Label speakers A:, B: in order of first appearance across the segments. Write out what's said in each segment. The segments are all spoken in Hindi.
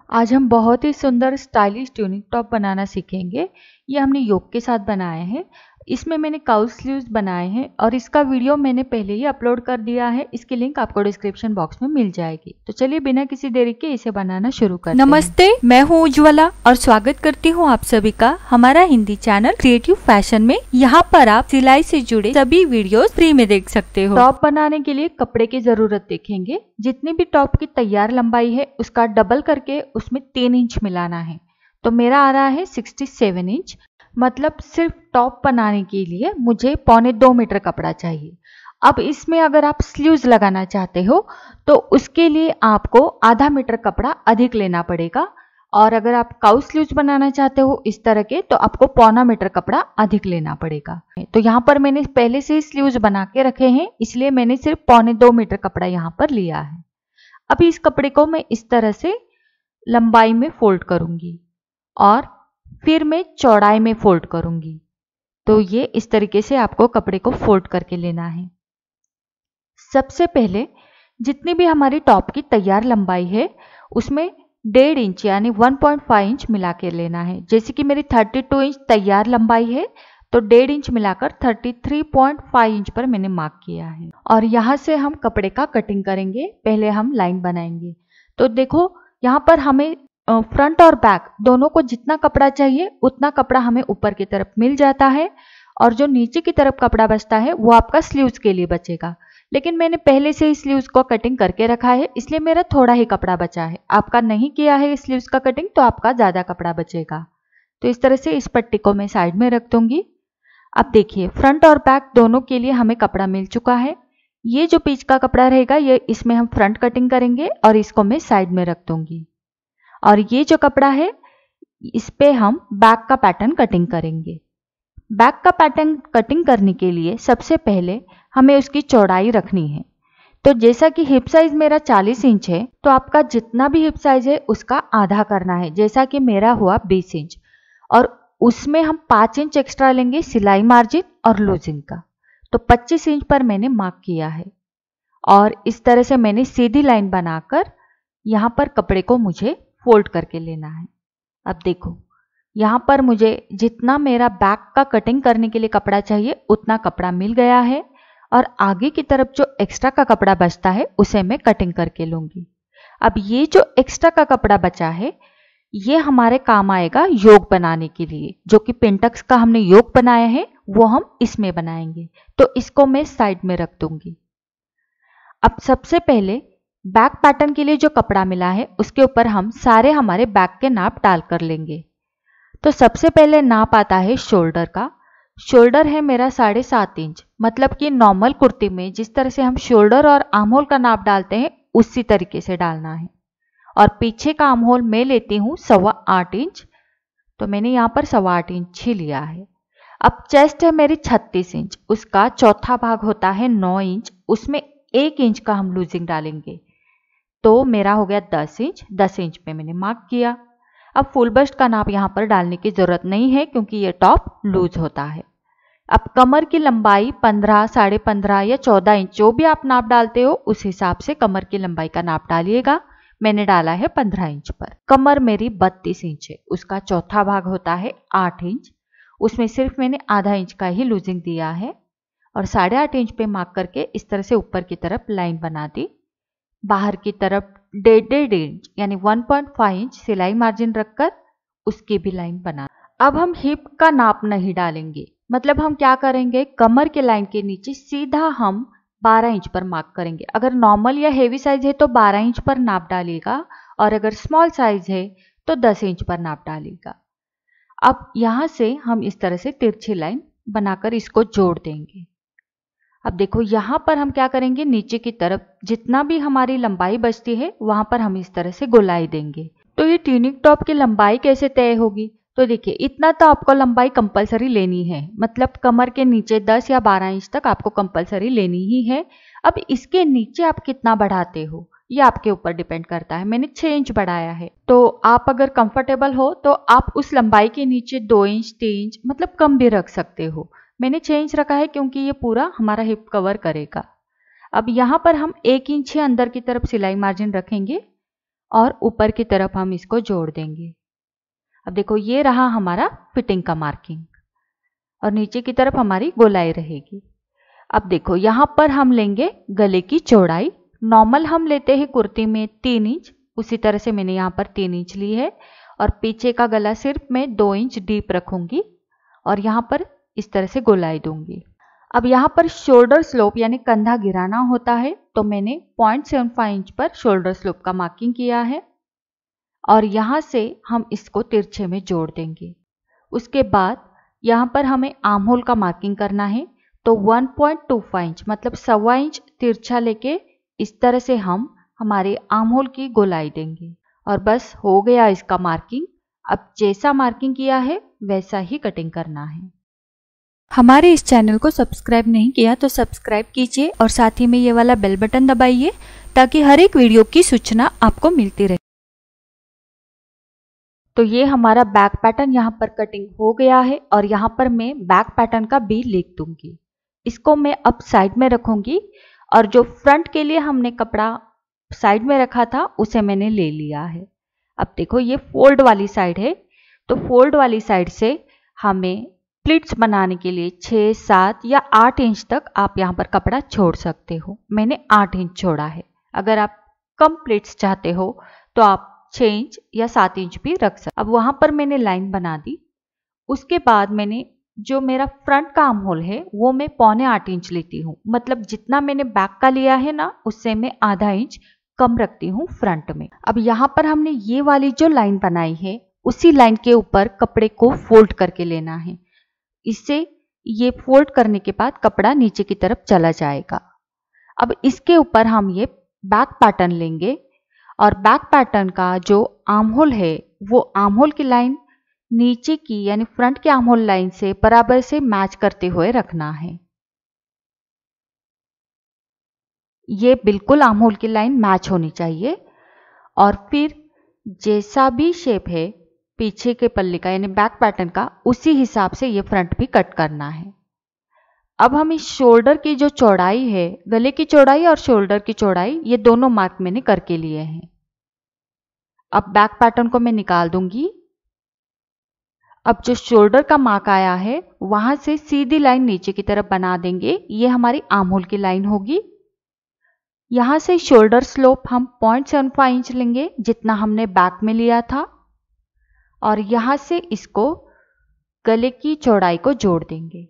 A: आज हम बहुत ही सुंदर स्टाइलिश ट्यूनिक टॉप बनाना सीखेंगे। ये हमने योग के साथ बनाए हैं। इसमें मैंने काउ स्लीव्स बनाए हैं और इसका वीडियो मैंने पहले ही अपलोड कर दिया है। इसकी लिंक आपको डिस्क्रिप्शन बॉक्स में मिल जाएगी। तो चलिए बिना किसी देरी के इसे बनाना शुरू करते हैं।
B: नमस्ते, मैं हूँ उज्ज्वला और स्वागत करती हूँ आप सभी का हमारा हिंदी चैनल क्रिएटिव फैशन में। यहाँ पर आप सिलाई से जुड़े सभी वीडियोस फ्री में देख सकते हो।
A: टॉप बनाने के लिए कपड़े की जरूरत देखेंगे। जितनी भी टॉप की तैयार लंबाई है उसका डबल करके उसमें 3 इंच मिलाना है। तो मेरा आ रहा है 67 इंच, मतलब सिर्फ टॉप बनाने के लिए मुझे 1.25 मीटर कपड़ा चाहिए। अब इसमें अगर आप स्लीव्स लगाना चाहते हो तो उसके लिए आपको आधा मीटर कपड़ा अधिक लेना पड़ेगा, और अगर आप काउ स्लीव्स बनाना चाहते हो इस तरह के तो आपको 1.25 मीटर कपड़ा अधिक लेना पड़ेगा। तो यहाँ पर मैंने पहले से ही स्लीव्स बना के रखे हैं, इसलिए मैंने सिर्फ 1.25 मीटर कपड़ा यहाँ पर लिया है। अभी इस कपड़े को मैं इस तरह से लंबाई में फोल्ड करूंगी और फिर मैं चौड़ाई में फोल्ड करूंगी। तो ये इस तरीके से आपको कपड़े को फोल्ड करके लेना है। सबसे पहले जितनी भी हमारी टॉप की तैयार लंबाई है उसमें 1.5 इंच यानी 1.5 इंच मिला के लेना है। जैसे कि मेरी 32 इंच तैयार लंबाई है तो 1.5 इंच मिलाकर 33.5 इंच पर मैंने मार्क किया है। और यहाँ से हम कपड़े का कटिंग करेंगे। पहले हम लाइन बनाएंगे। तो देखो यहाँ पर हमें फ्रंट और बैक दोनों को जितना कपड़ा चाहिए उतना कपड़ा हमें ऊपर की तरफ मिल जाता है, और जो नीचे की तरफ कपड़ा बचता है वो आपका स्लीव्स के लिए बचेगा। लेकिन मैंने पहले से ही स्लीव्स को कटिंग करके रखा है, इसलिए मेरा थोड़ा ही कपड़ा बचा है। आपका नहीं किया है स्लीव्स का कटिंग तो आपका ज्यादा कपड़ा बचेगा। तो इस तरह से इस पट्टी को मैं साइड में रख दूंगी। अब देखिए फ्रंट और बैक दोनों के लिए हमें कपड़ा मिल चुका है। ये जो पीच का कपड़ा रहेगा ये इसमें हम फ्रंट कटिंग करेंगे और इसको मैं साइड में रख दूंगी। और ये जो कपड़ा है इस पे हम बैक का पैटर्न कटिंग करेंगे। बैक का पैटर्न कटिंग करने के लिए सबसे पहले हमें उसकी चौड़ाई रखनी है। तो जैसा कि हिप साइज मेरा 40 इंच है तो आपका जितना भी हिप साइज है उसका आधा करना है। जैसा कि मेरा हुआ 20 इंच, और उसमें हम 5 इंच एक्स्ट्रा लेंगे सिलाई मार्जिन और लूजिंग का। तो 25 इंच पर मैंने मार्क किया है और इस तरह से मैंने सीधी लाइन बनाकर यहाँ पर कपड़े को मुझे फोल्ड करके लेना है। अब देखो यहाँ पर मुझे जितना मेरा बैक का कटिंग करने के लिए कपड़ा चाहिए उतना कपड़ा मिल गया है, और आगे की तरफ जो एक्स्ट्रा का कपड़ा बचता है उसे मैं कटिंग करके लूंगी। अब ये जो एक्स्ट्रा का कपड़ा बचा है ये हमारे काम आएगा योग बनाने के लिए। जो कि पेंटक्स का हमने योग बनाया है वो हम इसमें बनाएंगे। तो इसको मैं साइड में रख दूंगी। अब सबसे पहले बैक पैटर्न के लिए जो कपड़ा मिला है उसके ऊपर हम सारे हमारे बैक के नाप डाल कर लेंगे। तो सबसे पहले नाप आता है शोल्डर का। शोल्डर है मेरा 7.5 इंच, मतलब कि नॉर्मल कुर्ती में जिस तरह से हम शोल्डर और आर्म होल का नाप डालते हैं उसी तरीके से डालना है। और पीछे का आर्म होल मैं लेती हूँ 8.25 इंच, तो मैंने यहाँ पर 8.25 इंच ही लिया है। अब चेस्ट है मेरी 36 इंच, उसका चौथा भाग होता है 9 इंच, उसमें 1 इंच का हम लूजिंग डालेंगे। तो मेरा हो गया 10 इंच। 10 इंच पे मैंने मार्क किया। अब फुल बस्ट का नाप यहाँ पर डालने की जरूरत नहीं है क्योंकि ये टॉप लूज होता है। अब कमर की लंबाई 15, 15.5 या 14 इंच जो भी आप नाप डालते हो उस हिसाब से कमर की लंबाई का नाप डालिएगा। मैंने डाला है 15 इंच पर। कमर मेरी 32 इंच है, उसका चौथा भाग होता है 8 इंच, उसमें सिर्फ मैंने आधा इंच का ही लूजिंग दिया है। और 8.5 इंच पे मार्क करके इस तरह से ऊपर की तरफ लाइन बना दी। बाहर की तरफ 1.5 इंच यानी 1.5 इंच सिलाई मार्जिन रखकर उसकी भी लाइन बना। अब हम हिप का नाप नहीं डालेंगे, मतलब हम क्या करेंगे कमर के लाइन के नीचे सीधा हम 12 इंच पर मार्क करेंगे। अगर नॉर्मल या हेवी साइज है तो 12 इंच पर नाप डालिएगा, और अगर स्मॉल साइज है तो 10 इंच पर नाप डालिएगा। अब यहाँ से हम इस तरह से तिरछी लाइन बनाकर इसको जोड़ देंगे। अब देखो यहाँ पर हम क्या करेंगे, नीचे की तरफ जितना भी हमारी लंबाई बचती है वहां पर हम इस तरह से गोलाई देंगे। तो ये ट्यूनिक टॉप की लंबाई कैसे तय होगी, तो देखिए इतना तो आपको लंबाई कंपलसरी लेनी है, मतलब कमर के नीचे 10 या 12 इंच तक आपको कंपलसरी लेनी ही है। अब इसके नीचे आप कितना बढ़ाते हो ये आपके ऊपर डिपेंड करता है। मैंने 6 इंच बढ़ाया है, तो आप अगर कंफर्टेबल हो तो आप उस लंबाई के नीचे 2 इंच 3 इंच मतलब कम भी रख सकते हो। मैंने 6 इंच रखा है क्योंकि ये पूरा हमारा हिप कवर करेगा। अब यहाँ पर हम 1 इंच ही अंदर की तरफ सिलाई मार्जिन रखेंगे और ऊपर की तरफ हम इसको जोड़ देंगे। अब देखो ये रहा हमारा फिटिंग का मार्किंग और नीचे की तरफ हमारी गोलाई रहेगी। अब देखो यहाँ पर हम लेंगे गले की चौड़ाई। नॉर्मल हम लेते हैं कुर्ती में 3 इंच, उसी तरह से मैंने यहाँ पर 3 इंच ली है और पीछे का गला सिर्फ मैं 2 इंच डीप रखूंगी और यहाँ पर इस तरह से गोलाई दूंगी। अब यहाँ पर शोल्डर स्लोप यानी कंधा गिराना होता है, तो मैंने 0.75 इंच पर शोल्डर स्लोप का मार्किंग किया है और यहाँ से हम इसको तिरछे में जोड़ देंगे। उसके बाद यहाँ पर हमें आर्म होल का मार्किंग करना है, तो 1.25 इंच मतलब 1.25 इंच तिरछा लेके इस तरह से हम हमारे आर्म होल की गोलाई देंगे और बस हो गया इसका मार्किंग। अब जैसा मार्किंग किया है वैसा ही कटिंग करना है।
B: हमारे इस चैनल को सब्सक्राइब नहीं किया तो सब्सक्राइब कीजिए और साथ ही में ये वाला बेल बटन दबाइए ताकि हर एक वीडियो की सूचना आपको मिलती रहे।
A: तो ये हमारा बैक पैटर्न यहाँ पर कटिंग हो गया है और यहाँ पर मैं बैक पैटर्न का भी लिख दूंगी। इसको मैं अब साइड में रखूंगी और जो फ्रंट के लिए हमने कपड़ा साइड में रखा था उसे मैंने ले लिया है। अब देखो ये फोल्ड वाली साइड है, तो फोल्ड वाली साइड से हमें प्लिट्स बनाने के लिए 6, 7 या 8 इंच तक आप यहाँ पर कपड़ा छोड़ सकते हो। मैंने 8 इंच छोड़ा है। अगर आप कम प्लिट्स चाहते हो तो आप 6 इंच या 7 इंच भी रख सकते। अब वहां पर मैंने लाइन बना दी। उसके बाद मैंने जो मेरा फ्रंट का आर्म होल है वो मैं 0.25 इंच लेती हूँ, मतलब जितना मैंने बैक का लिया है ना उससे मैं आधा इंच कम रखती हूँ फ्रंट में। अब यहाँ पर हमने ये वाली जो लाइन बनाई है उसी लाइन के ऊपर कपड़े को फोल्ड करके लेना है। इससे ये फोल्ड करने के बाद कपड़ा नीचे की तरफ चला जाएगा। अब इसके ऊपर हम ये बैक पैटर्न लेंगे और बैक पैटर्न का जो आर्म होल है वो आर्म होल की लाइन नीचे की यानी फ्रंट के आर्म होल लाइन से बराबर से मैच करते हुए रखना है। ये बिल्कुल आर्म होल की लाइन मैच होनी चाहिए और फिर जैसा भी शेप है पीछे के पल्ले का यानी बैक पैटर्न का उसी हिसाब से ये फ्रंट भी कट करना है। अब हम इस शोल्डर की जो चौड़ाई है, गले की चौड़ाई और शोल्डर की चौड़ाई, ये दोनों मार्क मैंने करके लिए हैं। अब बैक पैटर्न को मैं निकाल दूंगी। अब जो शोल्डर का मार्क आया है वहां से सीधी लाइन नीचे की तरफ बना देंगे। ये हमारी आर्म होल की लाइन होगी। यहां से शोल्डर स्लोप हम 0.75 इंच लेंगे जितना हमने बैक में लिया था और यहां से इसको गले की चौड़ाई को जोड़ देंगे।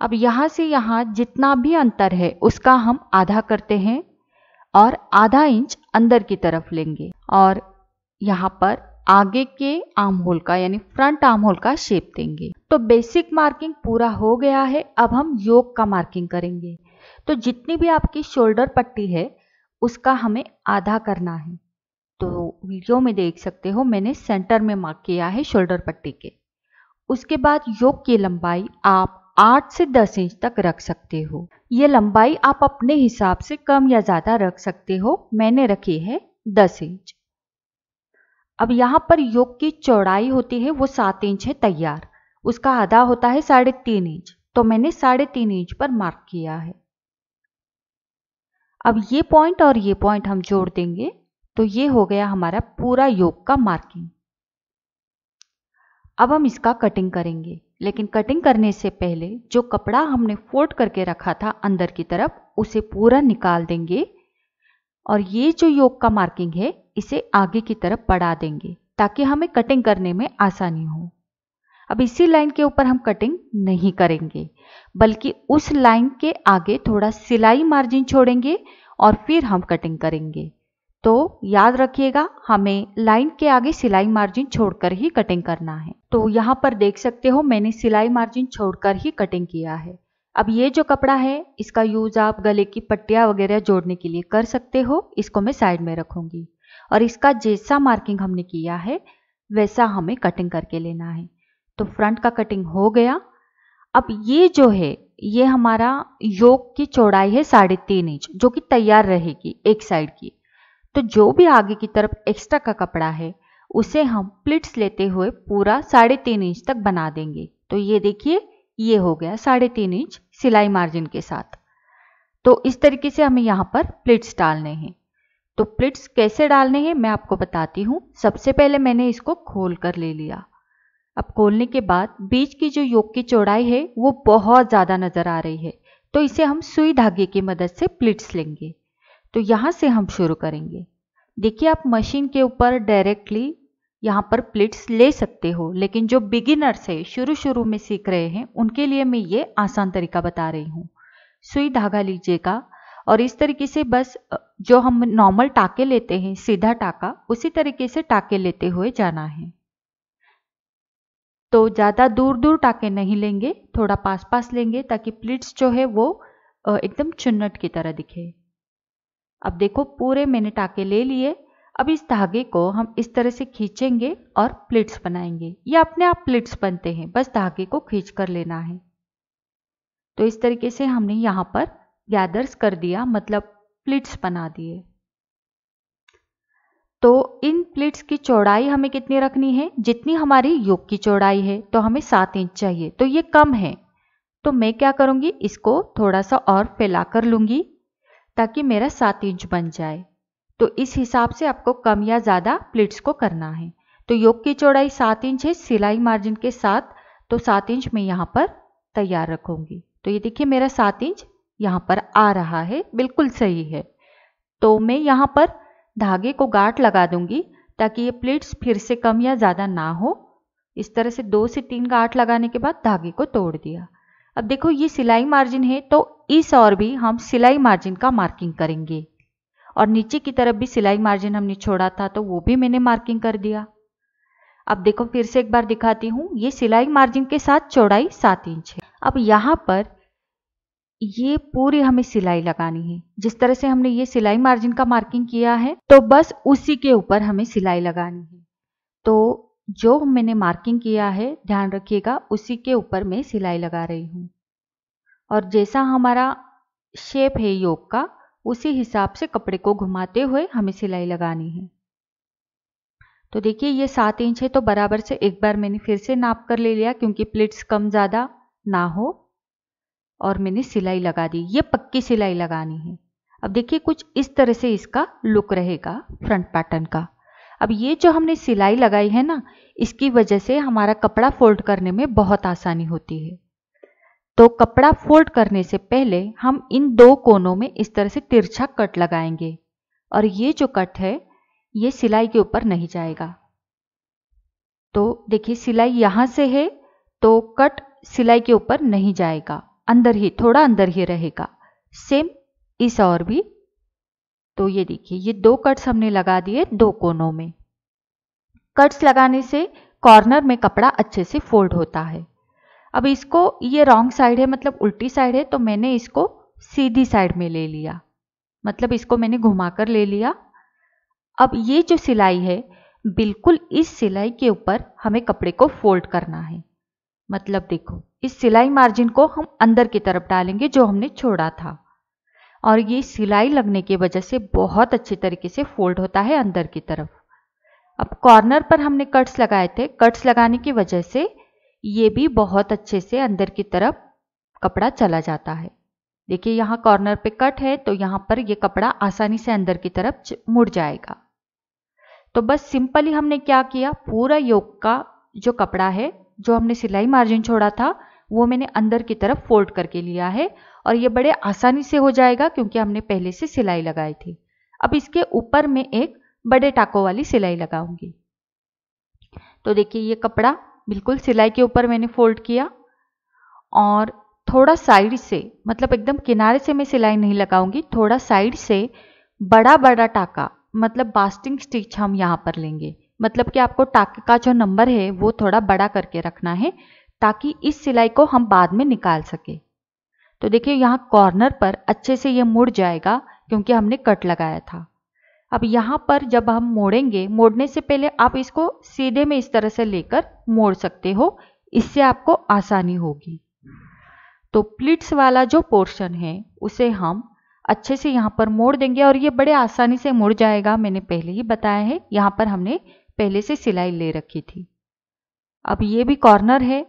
A: अब यहां से यहां जितना भी अंतर है उसका हम आधा करते हैं और आधा इंच अंदर की तरफ लेंगे और यहां पर आगे के आर्म होल का यानी फ्रंट आर्म होल का शेप देंगे। तो बेसिक मार्किंग पूरा हो गया है। अब हम योक का मार्किंग करेंगे। तो जितनी भी आपकी शोल्डर पट्टी है उसका हमें आधा करना है। तो वीडियो में देख सकते हो मैंने सेंटर में मार्क किया है शोल्डर पट्टी के। उसके बाद योक की लंबाई आप 8 से 10 इंच तक रख सकते हो। ये लंबाई आप अपने हिसाब से कम या ज्यादा रख सकते हो। मैंने रखी है 10 इंच। अब यहाँ पर योक की चौड़ाई होती है वो 7 इंच है तैयार, उसका आधा होता है 3.5 इंच, तो मैंने 3.5 इंच पर मार्क किया है। अब ये पॉइंट और ये पॉइंट हम जोड़ देंगे तो ये हो गया हमारा पूरा योक का मार्किंग। अब हम इसका कटिंग करेंगे, लेकिन कटिंग करने से पहले जो कपड़ा हमने फोल्ड करके रखा था अंदर की तरफ उसे पूरा निकाल देंगे और ये जो योक का मार्किंग है इसे आगे की तरफ बढ़ा देंगे ताकि हमें कटिंग करने में आसानी हो। अब इसी लाइन के ऊपर हम कटिंग नहीं करेंगे बल्कि उस लाइन के आगे थोड़ा सिलाई मार्जिन छोड़ेंगे और फिर हम कटिंग करेंगे। तो याद रखिएगा हमें लाइन के आगे सिलाई मार्जिन छोड़कर ही कटिंग करना है। तो यहाँ पर देख सकते हो मैंने सिलाई मार्जिन छोड़कर ही कटिंग किया है। अब ये जो कपड़ा है इसका यूज आप गले की पट्टियां वगैरह जोड़ने के लिए कर सकते हो। इसको मैं साइड में रखूंगी और इसका जैसा मार्किंग हमने किया है वैसा हमें कटिंग करके लेना है। तो फ्रंट का कटिंग हो गया। अब ये जो है ये हमारा योक की चौड़ाई है 3.5 इंच जो कि तैयार रहेगी एक साइड की। तो जो भी आगे की तरफ एक्स्ट्रा का कपड़ा है उसे हम प्लिट्स लेते हुए पूरा 3.5 इंच तक बना देंगे। तो ये देखिए ये हो गया 3.5 इंच सिलाई मार्जिन के साथ। तो इस तरीके से हमें यहाँ पर प्लिट्स डालने हैं। तो प्लिट्स कैसे डालने हैं मैं आपको बताती हूँ। सबसे पहले मैंने इसको खोल कर ले लिया। अब खोलने के बाद बीच की जो योक की चौड़ाई है वो बहुत ज़्यादा नज़र आ रही है, तो इसे हम सुई धागे की मदद से प्लिट्स लेंगे। तो यहाँ से हम शुरू करेंगे। देखिए आप मशीन के ऊपर डायरेक्टली यहाँ पर प्लिट्स ले सकते हो, लेकिन जो बिगिनर्स है, शुरू में सीख रहे हैं, उनके लिए मैं ये आसान तरीका बता रही हूँ। सुई धागा लीजिएगा और इस तरीके से बस जो हम नॉर्मल टाके लेते हैं, सीधा टाका, उसी तरीके से टाके लेते हुए जाना है। तो ज़्यादा दूर दूर टाके नहीं लेंगे, थोड़ा पास पास लेंगे ताकि प्लिट्स जो है वो एकदम चुन्नट की तरह दिखे। अब देखो पूरे मैंने टाके ले लिए। अब इस धागे को हम इस तरह से खींचेंगे और प्लिट्स बनाएंगे। ये अपने आप प्लिट्स बनते हैं, बस धागे को खींच कर लेना है। तो इस तरीके से हमने यहाँ पर गैदर्स कर दिया, मतलब प्लिट्स बना दिए। तो इन प्लिट्स की चौड़ाई हमें कितनी रखनी है? जितनी हमारी योक की चौड़ाई है, तो हमें 7 इंच चाहिए, तो ये कम है। तो मैं क्या करूँगी, इसको थोड़ा सा और फैला कर लूँगी ताकि मेरा 7 इंच बन जाए। तो इस हिसाब से आपको कम या ज़्यादा प्लिट्स को करना है। तो योक की चौड़ाई 7 इंच है सिलाई मार्जिन के साथ, तो 7 इंच मैं यहाँ पर तैयार रखूँगी। तो ये देखिए मेरा 7 इंच यहाँ पर आ रहा है, बिल्कुल सही है। तो मैं यहाँ पर धागे को गांठ लगा दूंगी ताकि ये प्लिट्स फिर से कम या ज़्यादा ना हो। इस तरह से 2 से 3 गांठ लगाने के बाद धागे को तोड़ दिया। अब देखो ये सिलाई मार्जिन है, तो इस और भी हम सिलाई मार्जिन का मार्किंग करेंगे, और नीचे की तरफ भी सिलाई मार्जिन हमने छोड़ा था तो वो भी मैंने मार्किंग कर दिया। अब देखो फिर से एक बार दिखाती हूँ। ये सिलाई मार्जिन के साथ चौड़ाई 7 इंच है। अब यहाँ पर ये पूरी हमें सिलाई लगानी है। जिस तरह से हमने ये सिलाई मार्जिन का मार्किंग किया है, तो बस उसी के ऊपर हमें सिलाई लगानी है। तो जो मैंने मार्किंग किया है, ध्यान रखिएगा, उसी के ऊपर मैं सिलाई लगा रही हूँ। और जैसा हमारा शेप है योक का, उसी हिसाब से कपड़े को घुमाते हुए हमें सिलाई लगानी है। तो देखिए ये 7 इंच है, तो बराबर से एक बार मैंने फिर से नाप कर ले लिया क्योंकि प्लिट्स कम ज़्यादा ना हो, और मैंने सिलाई लगा दी। ये पक्की सिलाई लगानी है। अब देखिए कुछ इस तरह से इसका लुक रहेगा फ्रंट पैटर्न का। अब ये जो हमने सिलाई लगाई है ना, इसकी वजह से हमारा कपड़ा फोल्ड करने में बहुत आसानी होती है। तो कपड़ा फोल्ड करने से पहले हम इन 2 कोनों में इस तरह से तिरछा कट लगाएंगे, और ये जो कट है ये सिलाई के ऊपर नहीं जाएगा। तो देखिए सिलाई यहाँ से है, तो कट सिलाई के ऊपर नहीं जाएगा, अंदर ही, थोड़ा अंदर ही रहेगा। सेम इस और भी। तो ये देखिए ये 2 कट्स हमने लगा दिए 2 कोनों में। कट्स लगाने से कॉर्नर में कपड़ा अच्छे से फोल्ड होता है। अब इसको, ये रॉन्ग साइड है, मतलब उल्टी साइड है, तो मैंने इसको सीधी साइड में ले लिया, मतलब इसको मैंने घुमा कर ले लिया। अब ये जो सिलाई है, बिल्कुल इस सिलाई के ऊपर हमें कपड़े को फोल्ड करना है। मतलब देखो इस सिलाई मार्जिन को हम अंदर की तरफ डालेंगे जो हमने छोड़ा था, और ये सिलाई लगने की वजह से बहुत अच्छी तरीके से फोल्ड होता है अंदर की तरफ। अब कॉर्नर पर हमने कट्स लगाए थे, कट्स लगाने की वजह से ये भी बहुत अच्छे से अंदर की तरफ कपड़ा चला जाता है। देखिए यहाँ कॉर्नर पे कट है, तो यहाँ पर ये कपड़ा आसानी से अंदर की तरफ मुड़ जाएगा। तो बस सिंपली हमने क्या किया, पूरा योक का जो कपड़ा है, जो हमने सिलाई मार्जिन छोड़ा था, वो मैंने अंदर की तरफ फोल्ड करके लिया है, और ये बड़े आसानी से हो जाएगा क्योंकि हमने पहले से सिलाई लगाई थी। अब इसके ऊपर मैं एक बड़े टाकों वाली सिलाई लगाऊंगी। तो देखिए ये कपड़ा बिल्कुल सिलाई के ऊपर मैंने फोल्ड किया, और थोड़ा साइड से, मतलब एकदम किनारे से मैं सिलाई नहीं लगाऊंगी, थोड़ा साइड से बड़ा बड़ा टाका, मतलब बास्टिंग स्टिच हम यहाँ पर लेंगे। मतलब कि आपको टाके का जो नंबर है वो थोड़ा बड़ा करके रखना है ताकि इस सिलाई को हम बाद में निकाल सके। तो देखिए यहाँ कॉर्नर पर अच्छे से ये मुड़ जाएगा क्योंकि हमने कट लगाया था। अब यहाँ पर जब हम मोड़ेंगे, मोड़ने से पहले आप इसको सीधे में इस तरह से लेकर मोड़ सकते हो, इससे आपको आसानी होगी। तो प्लिट्स वाला जो पोर्शन है उसे हम अच्छे से यहाँ पर मोड़ देंगे, और ये बड़े आसानी से मुड़ जाएगा। मैंने पहले ही बताया है, यहाँ पर हमने पहले से सिलाई ले रखी थी। अब ये भी कॉर्नर है,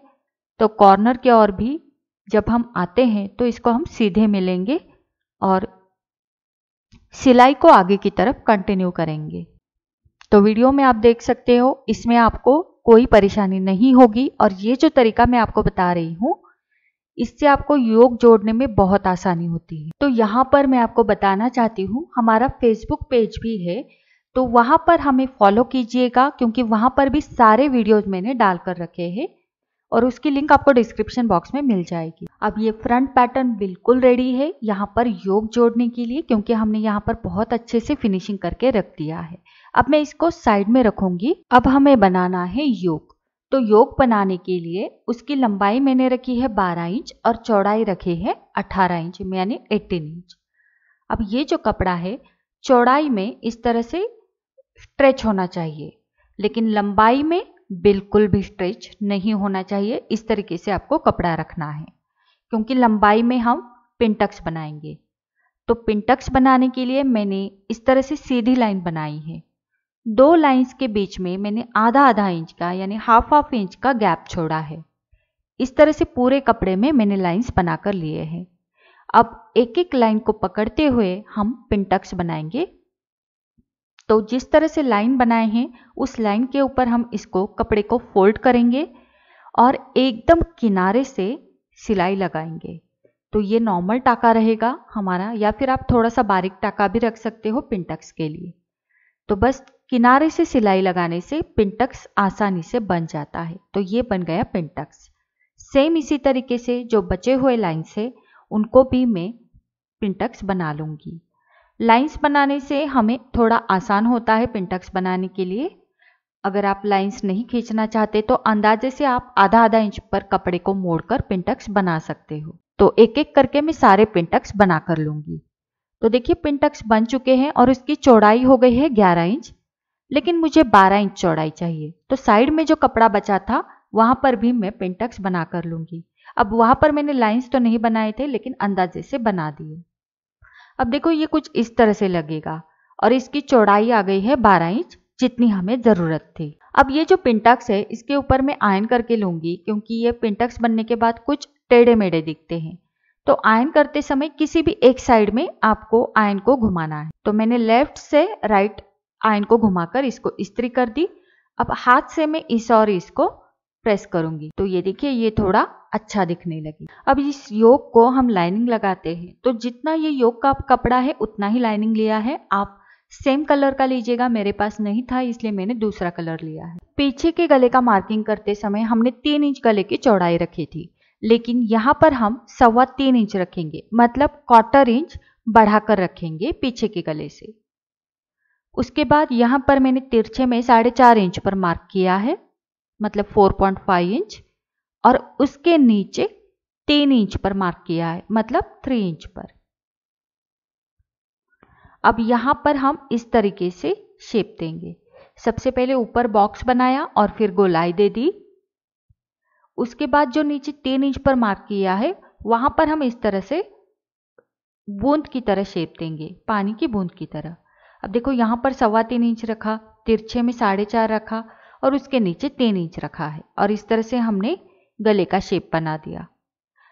A: तो कॉर्नर के और भी जब हम आते हैं तो इसको हम सीधे में लेंगे और सिलाई को आगे की तरफ कंटिन्यू करेंगे। तो वीडियो में आप देख सकते हो, इसमें आपको कोई परेशानी नहीं होगी और ये जो तरीका मैं आपको बता रही हूँ इससे आपको योग जोड़ने में बहुत आसानी होती है। तो यहाँ पर मैं आपको बताना चाहती हूँ, हमारा फेसबुक पेज भी है, तो वहाँ पर हमें फॉलो कीजिएगा क्योंकि वहाँ पर भी सारे वीडियोज मैंने डाल कर रखे हैं और उसकी लिंक आपको डिस्क्रिप्शन बॉक्स में मिल जाएगी। अब ये फ्रंट पैटर्न बिल्कुल रेडी है यहाँ पर योग जोड़ने के लिए, क्योंकि हमने यहाँ पर बहुत अच्छे से फिनिशिंग करके रख दिया है। अब मैं इसको साइड में रखूंगी। अब हमें बनाना है योग। तो योग बनाने के लिए उसकी लंबाई मैंने रखी है 12 इंच और चौड़ाई रखी है 18 इंच यानी 18 इंच। अब ये जो कपड़ा है चौड़ाई में इस तरह से स्ट्रेच होना चाहिए, लेकिन लंबाई में बिल्कुल भी स्ट्रेच नहीं होना चाहिए। इस तरीके से आपको कपड़ा रखना है क्योंकि लंबाई में हम पिंटक्स बनाएंगे। तो पिंटक्स बनाने के लिए मैंने इस तरह से सीधी लाइन बनाई है। 2 लाइंस के बीच में मैंने आधा इंच का यानी हाफ इंच का गैप छोड़ा है। इस तरह से पूरे कपड़े में मैंने लाइंस बनाकर लिए हैं। अब एक एक लाइन को पकड़ते हुए हम पिंटक्स बनाएंगे। तो जिस तरह से लाइन बनाए हैं उस लाइन के ऊपर हम इसको कपड़े को फोल्ड करेंगे और एकदम किनारे से सिलाई लगाएंगे। तो ये नॉर्मल टाका रहेगा हमारा, या फिर आप थोड़ा सा बारीक टाका भी रख सकते हो पिंटक्स के लिए। तो बस किनारे से सिलाई लगाने से पिंटक्स आसानी से बन जाता है। तो ये बन गया पिंटक्स। सेम इसी तरीके से जो बचे हुए लाइन्स है उनको भी मैं पिंटक्स बना लूँगी। लाइंस बनाने से हमें थोड़ा आसान होता है पिंटक्स बनाने के लिए। अगर आप लाइंस नहीं खींचना चाहते तो अंदाजे से आप आधा इंच पर कपड़े को मोड़कर पिंटक्स बना सकते हो। तो एक एक करके मैं सारे पिंटक्स बना कर लूँगी। तो देखिए पिंटक्स बन चुके हैं और उसकी चौड़ाई हो गई है 11 इंच, लेकिन मुझे 12 इंच चौड़ाई चाहिए। तो साइड में जो कपड़ा बचा था वहाँ पर भी मैं पिंटक्स बना कर लूँगी। अब वहाँ पर मैंने लाइंस तो नहीं बनाए थे, लेकिन अंदाजे से बना दिए। अब देखो ये कुछ इस तरह से लगेगा और इसकी चौड़ाई आ गई है 12 इंच, जितनी हमें ज़रूरत थी। अब ये जो पिंटक्स है इसके ऊपर मैं आयरन करके लूँगी क्योंकि ये पिंटक्स बनने के बाद कुछ टेढ़े मेढ़े दिखते हैं। तो आयरन करते समय किसी भी एक साइड में आपको आयरन को घुमाना है। तो मैंने लेफ्ट से राइट आयरन को घुमाकर इसको इस्त्री कर दी। अब हाथ से मैं इस और इसको प्रेस करूंगी। तो ये देखिए ये थोड़ा अच्छा दिखने लगी। अब इस योग को हम लाइनिंग लगाते हैं। तो जितना ये योग का कपड़ा है उतना ही लाइनिंग लिया है। आप सेम कलर का लीजिएगा, मेरे पास नहीं था इसलिए मैंने दूसरा कलर लिया है। पीछे के गले का मार्किंग करते समय हमने 3 इंच गले की चौड़ाई रखी थी, लेकिन यहाँ पर हम 3.25 इंच रखेंगे, मतलब 1/4 इंच बढ़ाकर रखेंगे पीछे के गले से। उसके बाद यहाँ पर मैंने तिरछे में 4.5 इंच पर मार्क किया है, मतलब 4.5 इंच, और उसके नीचे 3 इंच पर मार्क किया है, मतलब 3 इंच पर। अब यहां पर हम इस तरीके से शेप देंगे। सबसे पहले ऊपर बॉक्स बनाया और फिर गोलाई दे दी। उसके बाद जो नीचे 3 इंच पर मार्क किया है वहां पर हम इस तरह से बूंद की तरह शेप देंगे, पानी की बूंद की तरह। अब देखो यहां पर 3.25 इंच रखा, तिरछे में 4.5 रखा और उसके नीचे 3 इंच रखा है, और इस तरह से हमने गले का शेप बना दिया।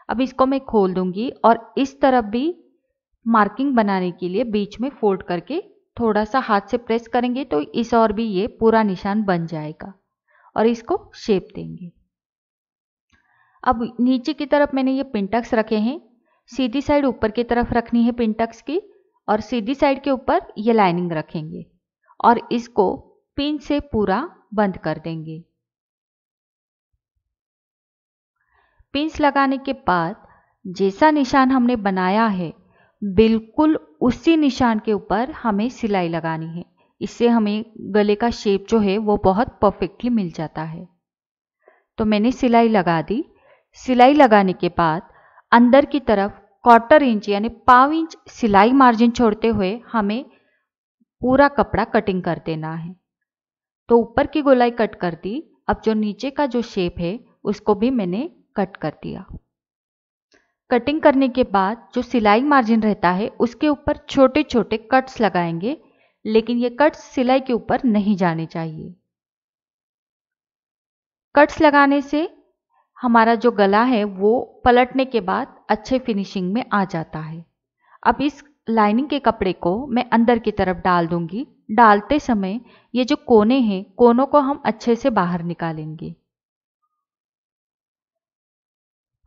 A: अब इसको मैं खोल दूंगी और इस तरफ भी मार्किंग बनाने के लिए बीच में फोल्ड करके थोड़ा सा हाथ से प्रेस करेंगे तो इस और भी ये पूरा निशान बन जाएगा और इसको शेप देंगे। अब नीचे की तरफ मैंने ये पिंटक्स रखे हैं। सीधी साइड ऊपर की तरफ रखनी है पिंटक्स की, और सीधी साइड के ऊपर ये लाइनिंग रखेंगे और इसको पिन से पूरा बंद कर देंगे। पिंस लगाने के बाद जैसा निशान हमने बनाया है बिल्कुल उसी निशान के ऊपर हमें सिलाई लगानी है। इससे हमें गले का शेप जो है वो बहुत परफेक्टली मिल जाता है। तो मैंने सिलाई लगा दी। सिलाई लगाने के बाद अंदर की तरफ 1/4 इंच यानी 1/2 इंच सिलाई मार्जिन छोड़ते हुए हमें पूरा कपड़ा कटिंग कर देना है। तो ऊपर की गोलाई कट कर दी। अब जो नीचे का जो शेप है उसको भी मैंने कट कर दिया। कटिंग करने के बाद जो सिलाई मार्जिन रहता है उसके ऊपर छोटे छोटे कट्स लगाएंगे, लेकिन ये कट्स सिलाई के ऊपर नहीं जाने चाहिए। कट्स लगाने से हमारा जो गला है वो पलटने के बाद अच्छे फिनिशिंग में आ जाता है। अब इस लाइनिंग के कपड़े को मैं अंदर की तरफ डाल दूंगी। डालते समय ये जो कोने हैं, कोनों को हम अच्छे से बाहर निकालेंगे।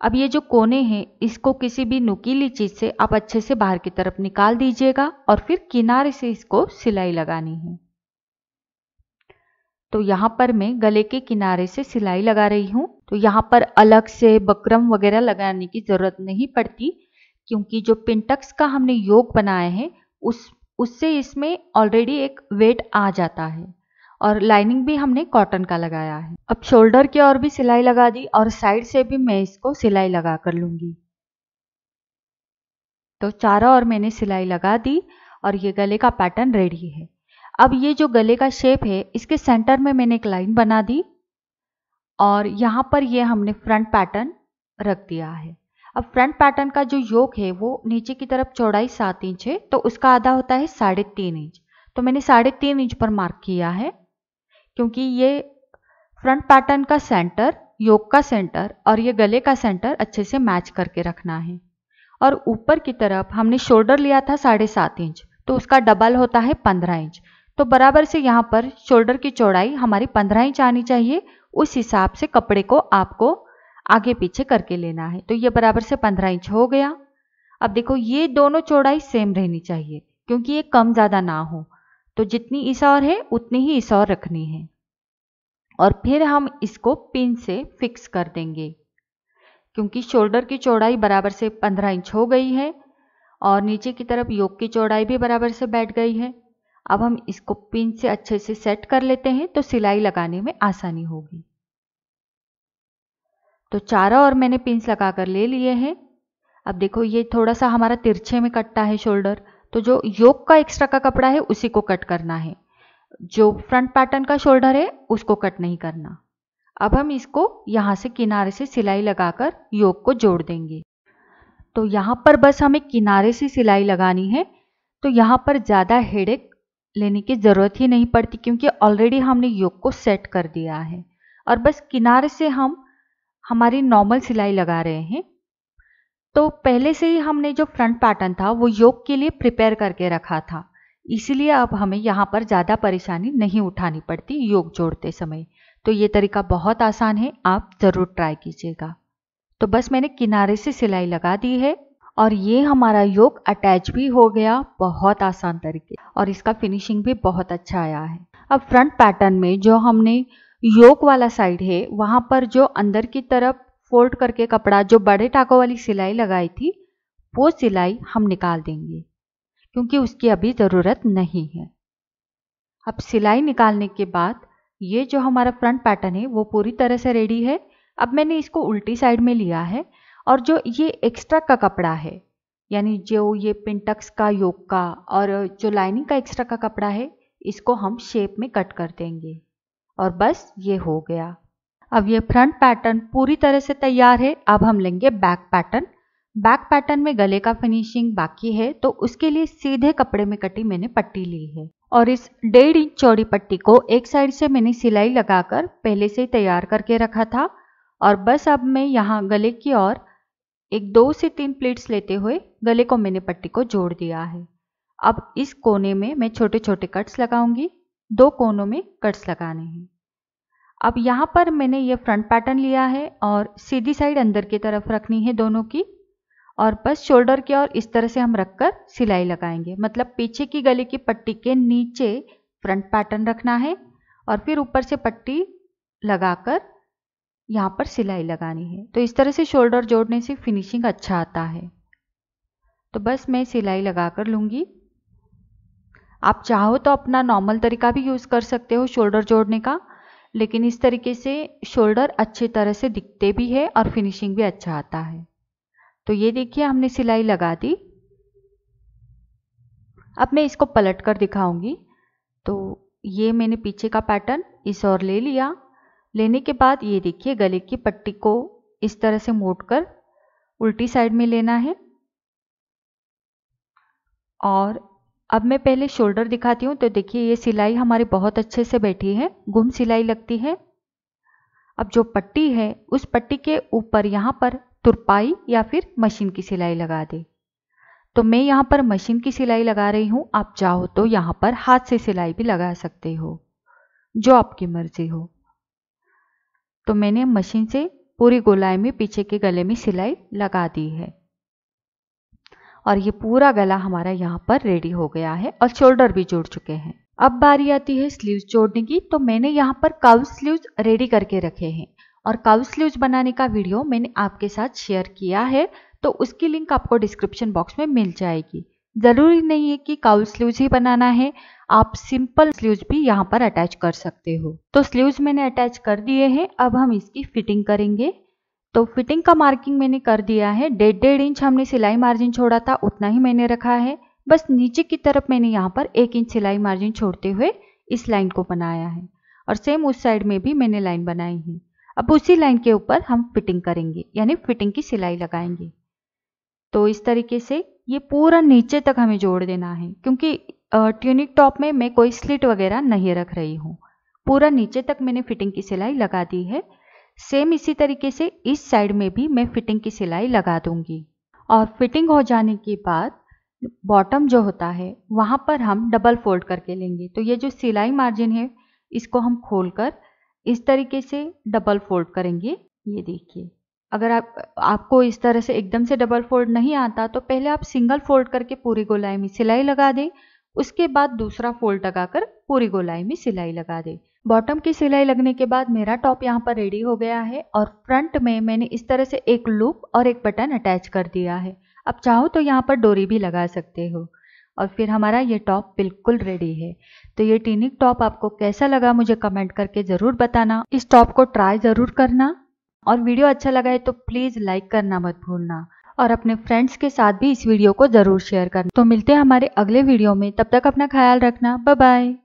A: अब ये जो कोने हैं, इसको किसी भी नुकीली चीज से आप अच्छे से बाहर की तरफ निकाल दीजिएगा और फिर किनारे से इसको सिलाई लगानी है। तो यहाँ पर मैं गले के किनारे से सिलाई लगा रही हूँ। तो यहाँ पर अलग से बकरम वगैरह लगाने की जरूरत नहीं पड़ती, क्योंकि जो पिंटक्स का हमने योग बनाया है उससे इसमें ऑलरेडी एक वेट आ जाता है और लाइनिंग भी हमने कॉटन का लगाया है। अब शोल्डर की ओर भी सिलाई लगा दी और साइड से भी मैं इसको सिलाई लगा कर लूंगी। तो चारों ओर मैंने सिलाई लगा दी और ये गले का पैटर्न रेडी है। अब ये जो गले का शेप है, इसके सेंटर में मैंने एक लाइन बना दी और यहाँ पर ये हमने फ्रंट पैटर्न रख दिया है। अब फ्रंट पैटर्न का जो योक है वो नीचे की तरफ चौड़ाई 7 इंच है, तो उसका आधा होता है 3.5 इंच। तो मैंने 3.5 इंच पर मार्क किया है, क्योंकि ये फ्रंट पैटर्न का सेंटर, योक का सेंटर और ये गले का सेंटर अच्छे से मैच करके रखना है। और ऊपर की तरफ हमने शोल्डर लिया था 7.5 इंच, तो उसका डबल होता है 15 इंच। तो बराबर से यहाँ पर शोल्डर की चौड़ाई हमारी 15 इंच आनी चाहिए। उस हिसाब से कपड़े को आपको आगे पीछे करके लेना है। तो ये बराबर से 15 इंच हो गया। अब देखो, ये दोनों चौड़ाई सेम रहनी चाहिए, क्योंकि ये कम ज़्यादा ना हो। तो जितनी इस ओर है उतनी ही इस ओर रखनी है। और फिर हम इसको पिन से फिक्स कर देंगे, क्योंकि शोल्डर की चौड़ाई बराबर से 15 इंच हो गई है और नीचे की तरफ योक की चौड़ाई भी बराबर से बैठ गई है। अब हम इसको पिन से अच्छे से सेट कर लेते हैं, तो सिलाई लगाने में आसानी होगी। तो चारों ओर मैंने पिन्स लगा कर ले लिए हैं। अब देखो, ये थोड़ा सा हमारा तिरछे में कटता है शोल्डर, तो जो योक का एक्स्ट्रा का कपड़ा है उसी को कट करना है। जो फ्रंट पैटर्न का शोल्डर है उसको कट नहीं करना। अब हम इसको यहाँ से किनारे से सिलाई लगाकर योक को जोड़ देंगे। तो यहाँ पर बस हमें किनारे से सिलाई लगानी है, तो यहाँ पर ज़्यादा हेडेक लेने की ज़रूरत ही नहीं पड़ती, क्योंकि ऑलरेडी हमने योक को सेट कर दिया है। और बस किनारे से हम हमारी नॉर्मल सिलाई लगा रहे हैं। तो पहले से ही हमने जो फ्रंट पैटर्न था वो योक के लिए प्रिपेयर करके रखा था, इसलिए अब हमें यहाँ पर ज़्यादा परेशानी नहीं उठानी पड़ती योक जोड़ते समय। तो ये तरीका बहुत आसान है, आप ज़रूर ट्राई कीजिएगा। तो बस मैंने किनारे से सिलाई लगा दी है और ये हमारा योक अटैच भी हो गया बहुत आसान तरीके, और इसका फिनिशिंग भी बहुत अच्छा आया है। अब फ्रंट पैटर्न में जो हमने योक वाला साइड है, वहाँ पर जो अंदर की तरफ फोल्ड करके कपड़ा, जो बड़े टाकों वाली सिलाई लगाई थी, वो सिलाई हम निकाल देंगे, क्योंकि उसकी अभी ज़रूरत नहीं है। अब सिलाई निकालने के बाद ये जो हमारा फ्रंट पैटर्न है वो पूरी तरह से रेडी है। अब मैंने इसको उल्टी साइड में लिया है और जो ये एक्स्ट्रा का कपड़ा है, यानी जो ये पिंटक्स का योक का और जो लाइनिंग का एक्स्ट्रा का कपड़ा है, इसको हम शेप में कट कर देंगे और बस ये हो गया। अब ये फ्रंट पैटर्न पूरी तरह से तैयार है। अब हम लेंगे बैक पैटर्न। बैक पैटर्न में गले का फिनिशिंग बाकी है, तो उसके लिए सीधे कपड़े में कटी मैंने पट्टी ली है और इस 1.5 इंच चौड़ी पट्टी को एक साइड से मैंने सिलाई लगाकर पहले से ही तैयार करके रखा था। और बस अब मैं यहाँ गले की ओर एक 2 से 3 प्लीट्स लेते हुए गले को मैंने पट्टी को जोड़ दिया है। अब इस कोने में मैं छोटे छोटे कट्स लगाऊंगी, 2 कोनों में कट्स लगाने हैं। अब यहाँ पर मैंने ये फ्रंट पैटर्न लिया है और सीधी साइड अंदर की तरफ रखनी है दोनों की, और बस शोल्डर की ओर इस तरह से हम रखकर सिलाई लगाएंगे। मतलब पीछे की गले की पट्टी के नीचे फ्रंट पैटर्न रखना है और फिर ऊपर से पट्टी लगाकर यहाँ पर सिलाई लगानी है। तो इस तरह से शोल्डर जोड़ने से फिनिशिंग अच्छा आता है। तो बस मैं सिलाई लगा कर लूँगी। आप चाहो तो अपना नॉर्मल तरीका भी यूज़ कर सकते हो शोल्डर जोड़ने का, लेकिन इस तरीके से शोल्डर अच्छी तरह से दिखते भी है और फिनिशिंग भी अच्छा आता है। तो ये देखिए, हमने सिलाई लगा दी। अब मैं इसको पलट कर दिखाऊंगी। तो ये मैंने पीछे का पैटर्न इस ओर ले लिया। लेने के बाद ये देखिए, गले की पट्टी को इस तरह से मोड़कर उल्टी साइड में लेना है। और अब मैं पहले शोल्डर दिखाती हूँ। तो देखिए, ये सिलाई हमारी बहुत अच्छे से बैठी है, गुम सिलाई लगती है। अब जो पट्टी है उस पट्टी के ऊपर यहाँ पर तुरपाई या फिर मशीन की सिलाई लगा दे। तो मैं यहाँ पर मशीन की सिलाई लगा रही हूँ, आप चाहो तो यहाँ पर हाथ से सिलाई भी लगा सकते हो, जो आपकी मर्जी हो। तो मैंने मशीन से पूरी गोलाई में पीछे के गले में सिलाई लगा दी है और ये पूरा गला हमारा यहाँ पर रेडी हो गया है और शोल्डर भी जुड़ चुके हैं। अब बारी आती है स्लीव्स जोड़ने की। तो मैंने यहाँ पर कर्व स्लीव्स रेडी करके रखे हैं और कर्व स्लीव्स बनाने का वीडियो मैंने आपके साथ शेयर किया है, तो उसकी लिंक आपको डिस्क्रिप्शन बॉक्स में मिल जाएगी। ज़रूरी नहीं है कि कर्व स्लीव्स ही बनाना है, आप सिंपल स्लीव्स भी यहाँ पर अटैच कर सकते हो। तो स्लीव्स मैंने अटैच कर दिए हैं, अब हम इसकी फिटिंग करेंगे। तो फिटिंग का मार्किंग मैंने कर दिया है, 1.5 इंच हमने सिलाई मार्जिन छोड़ा था, उतना ही मैंने रखा है। बस नीचे की तरफ मैंने यहाँ पर 1 इंच सिलाई मार्जिन छोड़ते हुए इस लाइन को बनाया है और सेम उस साइड में भी मैंने लाइन बनाई है। अब उसी लाइन के ऊपर हम फिटिंग करेंगे, यानी फिटिंग की सिलाई लगाएंगे। तो इस तरीके से ये पूरा नीचे तक हमें जोड़ देना है, क्योंकि ट्यूनिक टॉप में मैं कोई स्लिट वगैरह नहीं रख रही हूँ। पूरा नीचे तक मैंने फिटिंग की सिलाई लगा दी है। सेम इसी तरीके से इस साइड में भी मैं फिटिंग की सिलाई लगा दूंगी। और फिटिंग हो जाने के बाद बॉटम जो होता है वहाँ पर हम डबल फोल्ड करके लेंगे। तो ये जो सिलाई मार्जिन है इसको हम खोलकर इस तरीके से डबल फोल्ड करेंगे। ये देखिए, अगर आपको इस तरह से एकदम से डबल फोल्ड नहीं आता तो पहले आप सिंगल फोल्ड करके पूरी गोलाई में सिलाई लगा दें, उसके बाद दूसरा फोल्ड लगाकर पूरी गोलाई में सिलाई लगा दें। बॉटम की सिलाई लगने के बाद मेरा टॉप यहाँ पर रेडी हो गया है और फ्रंट में मैंने इस तरह से एक लूप और एक बटन अटैच कर दिया है। अब चाहो तो यहाँ पर डोरी भी लगा सकते हो और फिर हमारा ये टॉप बिल्कुल रेडी है। तो ये ट्यूनिक टॉप आपको कैसा लगा मुझे कमेंट करके ज़रूर बताना। इस टॉप को ट्राई ज़रूर करना और वीडियो अच्छा लगा है तो प्लीज़ लाइक करना मत भूलना और अपने फ्रेंड्स के साथ भी इस वीडियो को ज़रूर शेयर करना। तो मिलते हैं हमारे अगले वीडियो में, तब तक अपना ख्याल रखना। Bye bye.